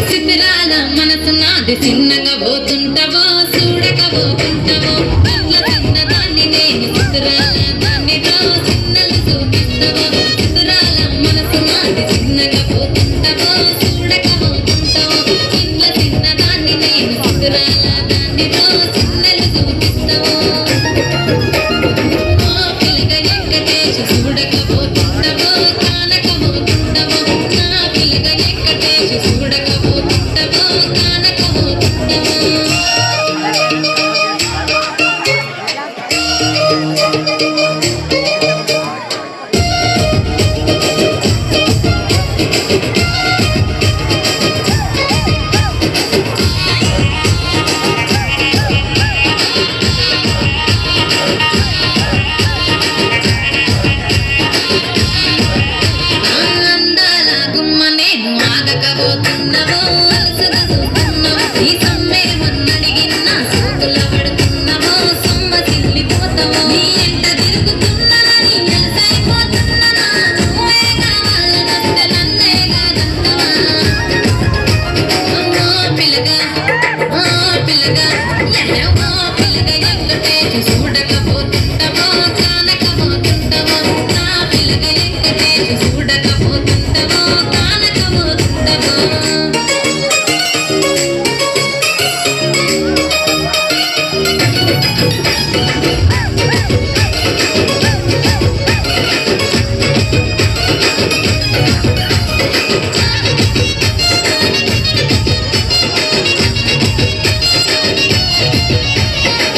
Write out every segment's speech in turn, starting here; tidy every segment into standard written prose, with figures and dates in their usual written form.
చిత్రాల మనసు నాది చిన్నగా పోతుంటావో చూడకపోతుంటావో ఇంట్లో చిన్నదాన్ని నేను చిత్రాల దానితో చిన్నలు చూపిస్తావో చిత్రాల మనసు నాది చిన్నగా పోతుంటావో చూడకపోతుంటావో ఇంట్లో చిన్నదాన్ని నేను చిత్రాల దానితో చిన్నలు చూపిస్తావో పిల్లగా ఎక్కటేసి చూడకపోతుంటావో కానకపోతుంటావో నా పిల్లగా ఎక్కటేసి చూడకపోతుంటావో కానకపోతుంటావో అందాల గుమ్మ నేను ఆగకపోతున్నావో అలసగా చూస్తున్నావో ఈ సమ్మె మన్నడిగిన సోకుల పడుతున్నావో సొమ్మ తిల్లిపోతావో నీ ఎంట తిరుగుతున్నానని ఎలసైపోతున్నానా నువ్వే కావాలనొస్తే నన్నే కాదంటావా పిల్లగా పిల్లగా పిల్లగా ఎక్కటేసి చూడకపోతుంటావో కానకపోతుంటావో నా పిల్లగా ఎక్కటేసి చూడకపోతుంటావో కానకపోతుంటావో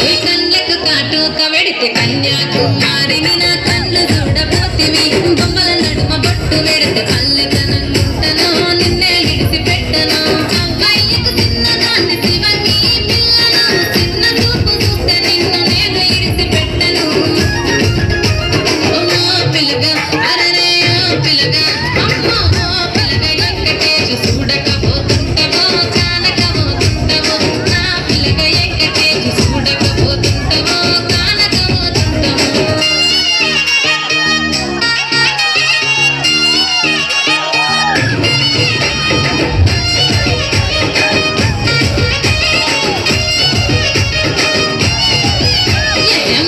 ఈ కళ్ళకు కాటుక వెడితే కన్యాకుమారిని నా కళ్ళు చూడబోతివి బొమ్మల నడుమ బొట్టు వెడితే పల్లెతనంగుంటను నిన్నే ఇడిసి పెట్టను అబ్బాయికు చిన్నదాన్ని శివంగి పిల్లను చిన్న చూపు చూస్తే నిన్ను నేను ఇడిసి పెట్టను పిల్లగా అరరే పిల్లగా అమ్మో పిల్లగా ఎక్కటేసి చూడకపోతుంటావో కానకపోతుంటావో నా పిల్లగా ఎక్కటేసి చూడకపోతుంటావో కానకపోతుంటావో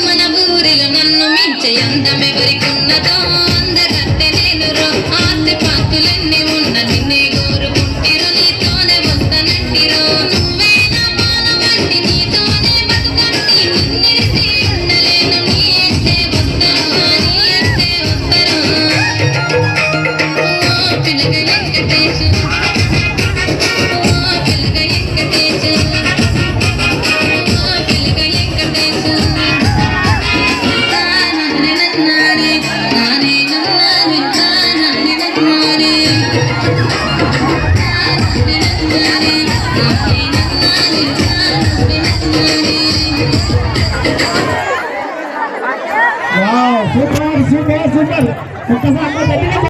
మన ఊరిలో నన్ను మించే అందమెవరికున్నదో అందగత్తె నేను రో ఆస్తి పాస్తులన్నీ ఉన్న నిన్నే కోరుకుంటిరో నీతోనే వస్తానంటిరో నువ్వే నా మానవంటి నీతోనే బతుకంటి నిన్నిడిసి ఉండలేను నీ అంటే వస్తాను నీ అంటే వస్తాను పిల్లగా ఎక్కటేసి పిల్లగా ఎక్కటేసి పిల్లగా ఎక్కటేసి సూపర్ సూపర్ సూపర్ ఒక్కసారి